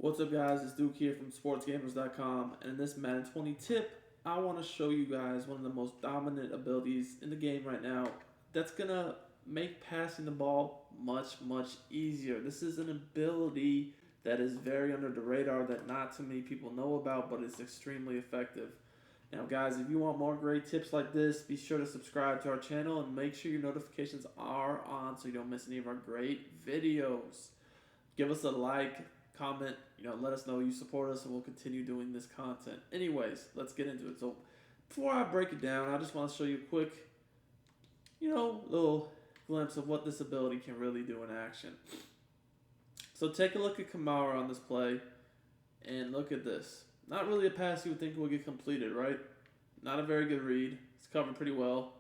What's up, guys? It's Duke here from SportsGamers.com, and in this Madden 20 tip, I want to show you guys one of the most dominant abilities in the game right now that's going to make passing the ball much, much easier. This is an ability that is very under the radar that not too many people know about, but it's extremely effective. Now, guys, if you want more great tips like this, be sure to subscribe to our channel and make sure your notifications are on so you don't miss any of our great videos. Give us a like, comment, let us know you support us, and we'll continue doing this content. Anyways, let's get into it. So before I break it down, I just want to show you a quick, little glimpse of what this ability can really do in action. So take a look at Kamara on this play, and look at this. Not really a pass you would think would get completed, right? Not a very good read. It's covered pretty well.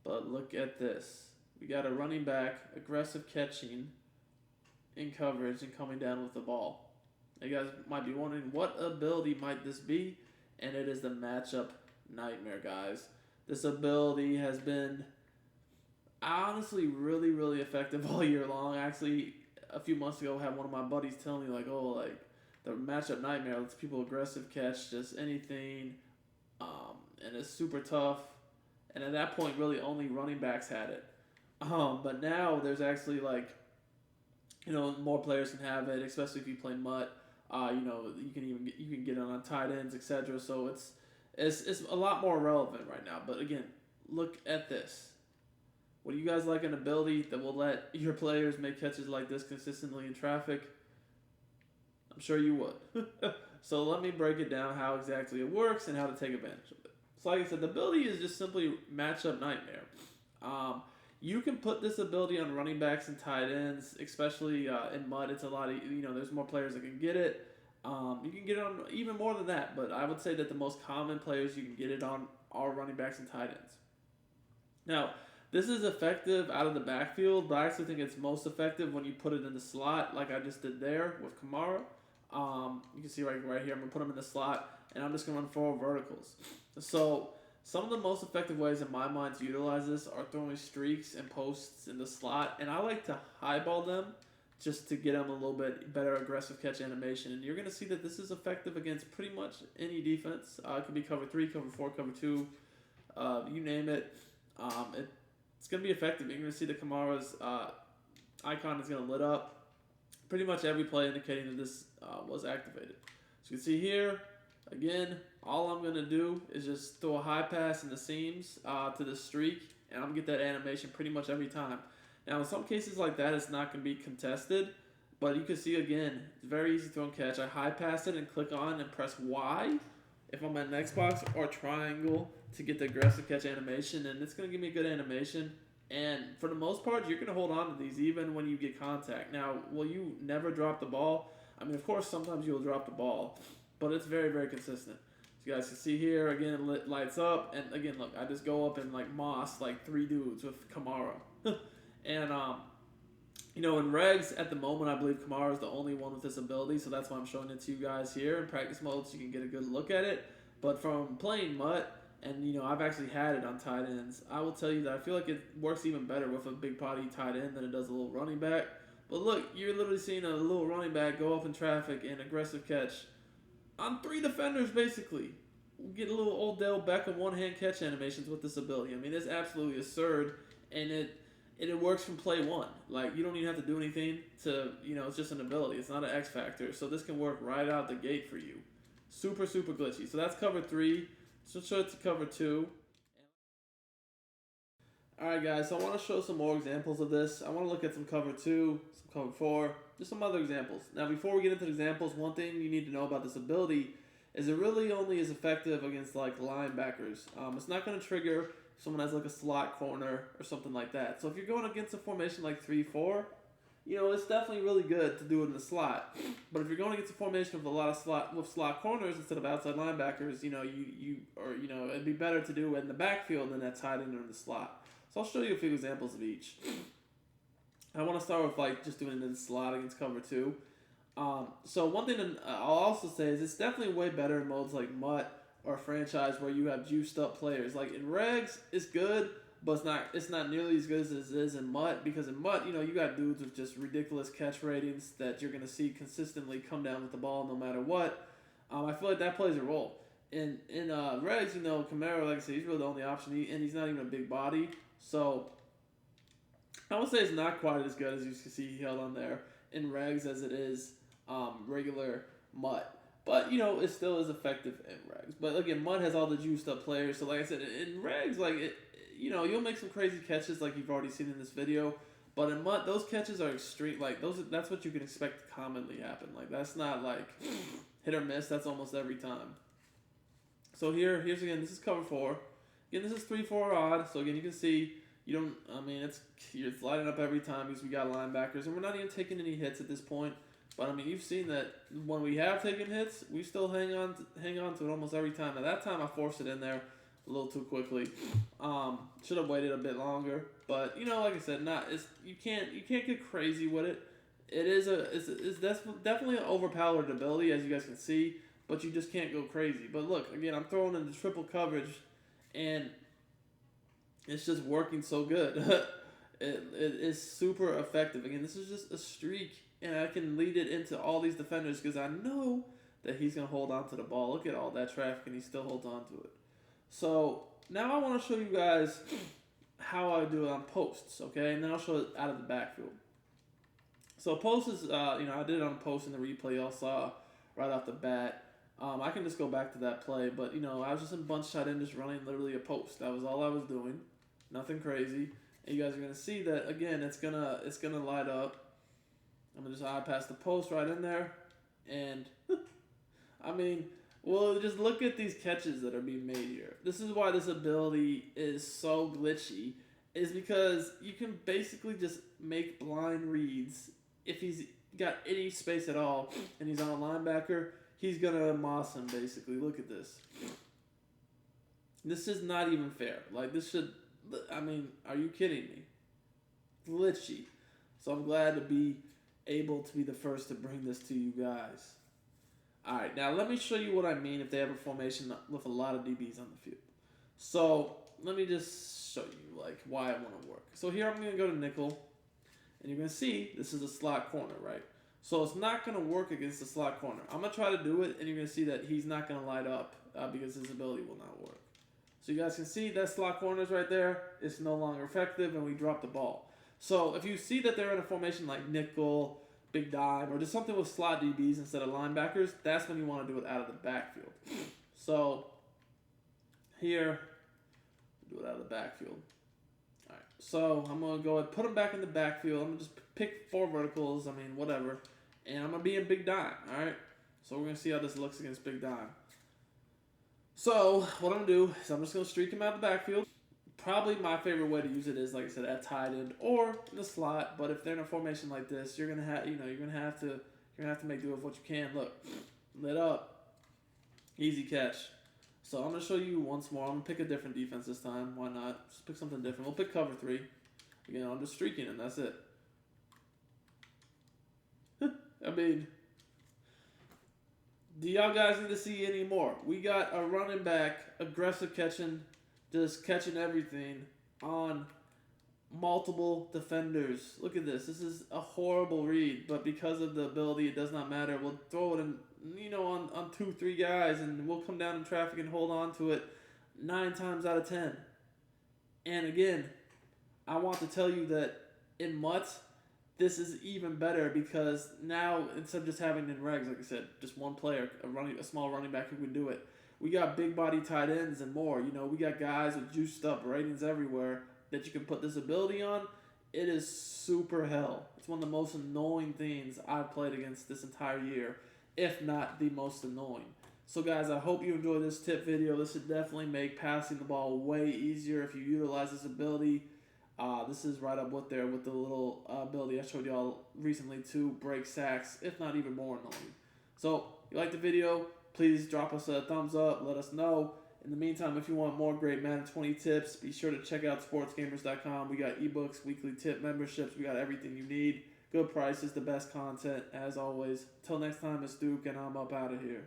But look at this. We got a running back, aggressive catching in coverage and coming down with the ball. You guys might be wondering, what ability might this be? And it is the matchup nightmare, guys. This ability has been honestly really, really effective all year long. Actually, a few months ago, I had one of my buddies tell me, the matchup nightmare lets people aggressive catch just anything, and it's super tough. And at that point, really only running backs had it. But now there's actually more players can have it, especially if you play MUT. You can get it on tight ends, etc. So it's a lot more relevant right now. But again, look at this. Would you guys like an ability that will let your players make catches like this consistently in traffic? I'm sure you would. So let me break it down how exactly it works and how to take advantage of it. So like I said, the ability is just simply matchup nightmare. You can put this ability on running backs and tight ends, especially in MUT. It's a lot of, there's more players that can get it. You can get it on even more than that, but I would say that the most common players you can get it on are running backs and tight ends. Now, this is effective out of the backfield, but I actually think it's most effective when you put it in the slot, like I just did there with Kamara. You can see right here, I'm going to put him in the slot, and I'm just going to run 4 verticals. So some of the most effective ways in my mind to utilize this are throwing streaks and posts in the slot, and I like to highball them just to get them a little bit better aggressive catch animation. And you're going to see that this is effective against pretty much any defense. It could be cover 3, cover 4, cover 2, you name it. It's going to be effective. You're going to see the Kamara's icon is going to lit up pretty much every play, indicating that this was activated. So you can see here, again, all I'm going to do is just throw a high pass in the seams to the streak, and I'm going to get that animation pretty much every time. Now, in some cases like that, it's not going to be contested, but you can see, again, it's very easy to throw and catch. I high pass it and click on and press Y if I'm at an Xbox, or triangle to get the aggressive catch animation, and it's going to give me a good animation. And for the most part, you're going to hold on to these even when you get contact. Now, will you never drop the ball? I mean, of course, sometimes you'll drop the ball, but it's very, very consistent. So you guys can see here, again, it lights up. And again, look, I just go up and moss 3 dudes with Kamara. And, in regs at the moment, I believe Kamara is the only one with this ability. So that's why I'm showing it to you guys here in practice mode so you can get a good look at it. But from playing MUT, and, I've actually had it on tight ends, I will tell you that I feel like it works even better with a big body tight end than it does a little running back. But look, you're literally seeing a little running back go up in traffic and aggressive catch on 3 defenders, basically. We'll get a little Odell Beckham one-hand catch animations with this ability. I mean, it's absolutely absurd, and it works from play one. You don't even have to do anything to, it's just an ability. It's not an X factor. So this can work right out the gate for you. Super, super glitchy. So that's cover 3. So show it to cover 2. Alright guys, so I want to show some more examples of this. I want to look at some cover 2, some cover 4, just some other examples. Now before we get into the examples, one thing you need to know about this ability is it really only is effective against linebackers. It's not going to trigger if someone has a slot corner or something like that. So if you're going against a formation like 3-4, it's definitely really good to do it in the slot. But if you're going against a formation with a lot of slot corners instead of outside linebackers, it'd be better to do it in the backfield than that tight end or in the slot. So I'll show you a few examples of each. I want to start with just doing it in the slot against cover 2. So one thing that I'll also say is it's definitely way better in modes like MUT or franchise where you have juiced up players. In regs, it's good, but it's not nearly as good as it is in MUT, because in MUT, you got dudes with just ridiculous catch ratings that you're gonna see consistently come down with the ball no matter what. I feel like that plays a role. In Regs, Kamara, like I said, he's really the only option, and he's not even a big body, so I would say it's not quite as good as you can see he held on there in Regs as it is regular MUT. But, it still is effective in Regs. But, again, MUT has all the juiced up players. So, like I said, in Regs, you'll make some crazy catches like you've already seen in this video. But in MUT, those catches are extreme. Like, that's what you can expect to commonly happen. Like, that's not, like, hit or miss. That's almost every time. So, here's again, this is cover 4. Again, this is 3-4 odd. So, again, you can see, you're lighting up every time because we got linebackers. And we're not even taking any hits at this point. But, you've seen that when we have taken hits, we still hang on to it almost every time. Now, that time I forced it in there a little too quickly. Should have waited a bit longer. But, like I said, you can't get crazy with it. It's definitely an overpowered ability, as you guys can see. But you just can't go crazy. But, look, again, I'm throwing in the triple coverage. And it's just working so good. It is super effective. Again, this is just a streak. And I can lead it into all these defenders because I know that he's going to hold on to the ball. Look at all that traffic, and he still holds on to it. So now I want to show you guys how I do it on posts, okay? And then I'll show it out of the backfield. So post is, I did it on post in the replay y'all saw right off the bat. I can just go back to that play, but, I was just in bunch shot in just running literally a post. That was all I was doing. Nothing crazy. And you guys are going to see that, again, it's gonna light up. I'm going to just pass the post right in there. And, just look at these catches that are being made here. This is why this ability is so glitchy, is because you can basically just make blind reads. If he's got any space at all and he's on a linebacker, he's going to moss him, basically. Look at this. This is not even fair. Like, this should, are you kidding me? Glitchy. So I'm glad to be able to be the first to bring this to you guys. Alright, now let me show you what I mean if they have a formation with a lot of DBs on the field. So, let me just show you why it want to work. So here I'm going to go to nickel, and you're going to see this is a slot corner, right? So it's not going to work against the slot corner. I'm going to try to do it, and you're going to see that he's not going to light up because his ability will not work. So you guys can see that slot corner is right there. It's no longer effective, and we drop the ball. So if you see that they're in a formation like nickel, big dime, or just something with slot DBs instead of linebackers, that's when you want to do it out of the backfield. So here, do it out of the backfield. All right. So I'm going to go ahead and put them back in the backfield. I'm going to just pick 4 verticals, whatever. And I'm going to be in big dime, all right? So we're going to see how this looks against big dime. So what I'm going to do is I'm just going to streak him out of the backfield. Probably my favorite way to use it is, like I said, at tight end or in the slot. But if they're in a formation like this, you're gonna have to make do with what you can. Look, lit up, easy catch. So I'm gonna show you once more. I'm gonna pick a different defense this time. Why not? Just pick something different. We'll pick cover 3. Again, I'm just streaking and that's it. Do y'all guys need to see any more? We got a running back, aggressive catching. Just catching everything on multiple defenders. Look at this. This is a horrible read, but because of the ability, it does not matter. We'll throw it in, on 2-3 guys, and we'll come down in traffic and hold on to it 9 times out of 10. And again, I want to tell you that in MUT, this is even better because now instead of just having in regs, like I said, just one player, a small running back who can do it. We got big body tight ends and more. We got guys with juiced up ratings everywhere that you can put this ability on. It is super hell. It's one of the most annoying things I've played against this entire year, if not the most annoying. So guys, I hope you enjoyed this tip video. This should definitely make passing the ball way easier if you utilize this ability. This is right up with the little ability I showed y'all recently to break sacks, if not even more annoying. So, if you like the video, please drop us a thumbs up, let us know. In the meantime, if you want more great Madden 20 tips, be sure to check out sportsgamers.com. We got ebooks, weekly tip memberships, we got everything you need. Good prices, the best content, as always. Till next time, it's Duke, and I'm up out of here.